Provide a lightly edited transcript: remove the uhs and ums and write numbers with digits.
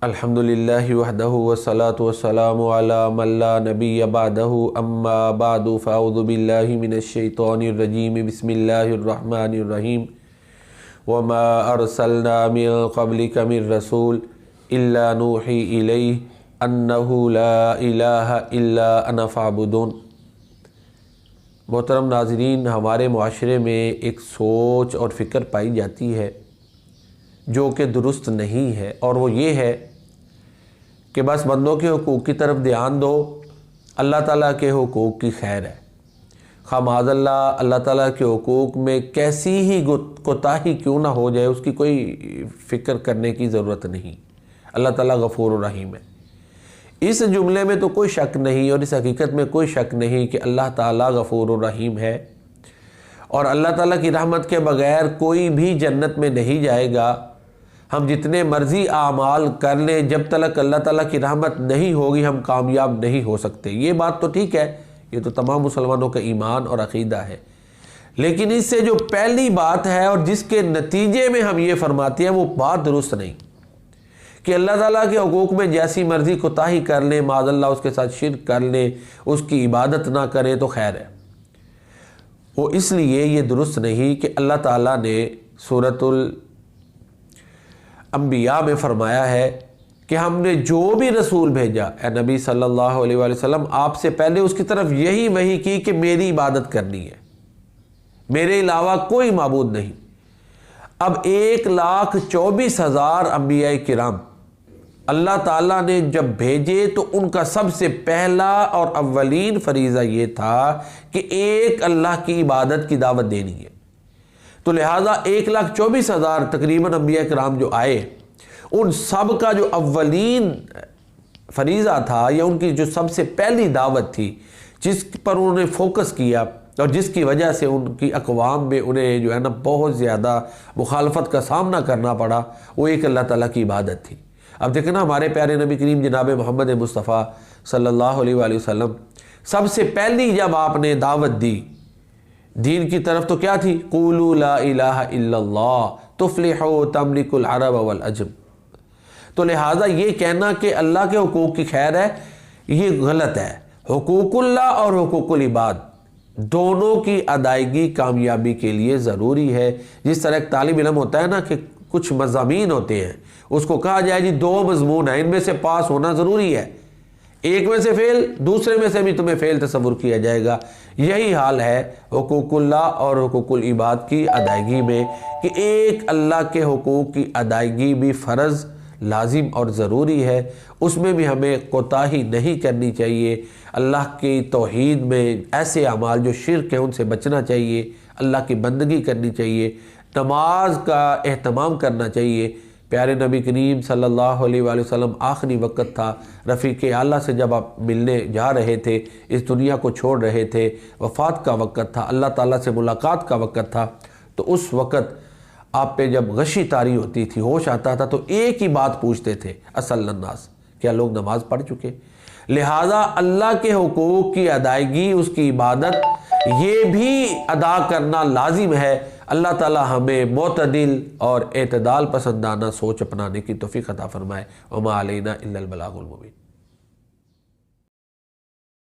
अल्हम्दुलिल्लाहि वहदहु वस्सलातु वस्सलामु अला मन ला नबिय्य बअदहु अम्मा बअदु फ़अऊज़ु बिल्लाहि मिनश शैतानिर रजीम बिस्मिल्लाहिर रहमानिर रहीम वमा अरसलना मिन क़ब्लिका मिर रसूल इल्ला नूही इलैहि अन्नहु ला इलाहा इल्ला अना फ़अबुदून। मोहतरम नाज़रीन, हमारे मुआशरे में एक सोच और फ़िक्र पाई जाती है जो कि दुरुस्त नहीं है, और वो ये है कि बस बंदों के हुकूक़ की तरफ ध्यान दो, अल्लाह ताला के हुकूक़ की खैर है। खामाज़ल्ला अल्लाह ताला के हुकूक़ में कैसी ही कोताही क्यों ना हो जाए, उसकी कोई फ़िक्र करने की ज़रूरत नहीं। अल्लाह ताला गफ़ूर रहीम है। इस जुमले में तो कोई शक नहीं और इस हकीकत में कोई शक नहीं कि अल्लाह ताला गफ़ूर रहीम है, और अल्लाह ताला की रहमत के बग़ैर कोई भी जन्नत में नहीं जाएगा। हम जितने मर्ज़ी आमाल कर लें, जब तक अल्लाह ताला की रहमत नहीं होगी हम कामयाब नहीं हो सकते। ये बात तो ठीक है, ये तो तमाम मुसलमानों का ईमान और अक़ीदा है। लेकिन इससे जो पहली बात है और जिसके नतीजे में हम ये फरमाते हैं वो बात दुरुस्त नहीं कि अल्लाह ताला के हुकूक़ में जैसी मर्ज़ी कोताही कर लें, माज़ल्लाह उसके साथ शिर्क कर लें, उसकी इबादत ना करें तो खैर है। वो इसलिए ये दुरुस्त नहीं कि अल्लाह ताला ने सूरतुल अंबिया में फरमाया है कि हमने जो भी रसूल भेजा, ए नबी सल्लल्लाहु अलैहि वसल्लम, आपसे पहले उसकी तरफ यही वही की कि मेरी इबादत करनी है, मेरे अलावा कोई माबूद नहीं। अब 1,24,000 अंबिया किराम अल्लाह ताला ने जब भेजे तो उनका सबसे पहला और अव्वलीन फरीज़ा ये था कि एक अल्लाह की इबादत की दावत देनी है। तो लिहाजा 1,24,000 तकरीबन अंबिया किराम जो आए, उन सब का जो अव्वलीन फरीज़ा था या उनकी जो सबसे पहली दावत थी जिस पर उन्होंने फोकस किया और जिसकी वजह से उनकी अक़वाम में उन्हें जो है ना बहुत ज़्यादा मुखालफत का सामना करना पड़ा, वो एक अल्लाह ताला की इबादत थी। अब देखें ना, हमारे प्यारे नबी करीम जनाब मोहम्मद मुस्तफ़ा सल्लल्लाहु अलैहि वसल्लम सबसे पहली जब आपने दावत दी दीन की तरफ तो क्या थी? क़ूलू ला इलाहा इल्लल्लाह तुफ़्लिहू तमलिकुल अरब वल अजम। तो लिहाजा ये कहना कि अल्लाह के हुकूक़ की खैर है, ये गलत है। हुकूक़ुल्लाह और हुकूक़ुल इबाद दोनों की अदायगी कामयाबी के लिए ज़रूरी है। जिस तरह एक तालिब इल्म होता है ना कि कुछ मज़ामीन होते हैं, उसको कहा जाए जी 2 मज़मून हैं, इनमें से पास होना ज़रूरी है, एक में से फेल, दूसरे में से भी तुम्हें फेल तस्वुर किया जाएगा। यही हाल है हुकूक़ुल्लाह और हुकूक़ुल इबाद की अदायगी में कि एक अल्लाह के हुकूक़ की अदायगी भी फ़र्ज़, लाजिम और ज़रूरी है। उसमें भी हमें कोताही नहीं करनी चाहिए। अल्लाह की तौहीद में ऐसे अमाल जो शिर्क है उनसे बचना चाहिए, अल्लाह की बंदगी करनी चाहिए, नमाज का एहतमाम करना चाहिए। प्यारे नबी करीम सल्लल्लाहु अलैहि वसल्लम आखिरी वक़्त था, रफ़ीक़ आला से जब आप मिलने जा रहे थे, इस दुनिया को छोड़ रहे थे, वफ़ात का वक़्त था, अल्लाह ताला से मुलाकात का वक़्त था, तो उस वक़्त आप पे जब गशी तारी होती थी, होश आता था, तो एक ही बात पूछते थे, असल्लन नास, क्या लोग नमाज़ पढ़ चुके? लिहाजा अल्लाह के हुकूक़ की अदायगी, उसकी इबादत ये भी अदा करना लाजिम है। अल्लाह ताला हमें मोतदिल और एतदाल पसंदाना सोच अपनाने की तौफ़ीक़ अता फ़रमाए। वमा अलैना इल्लल बलागुल मुबीन।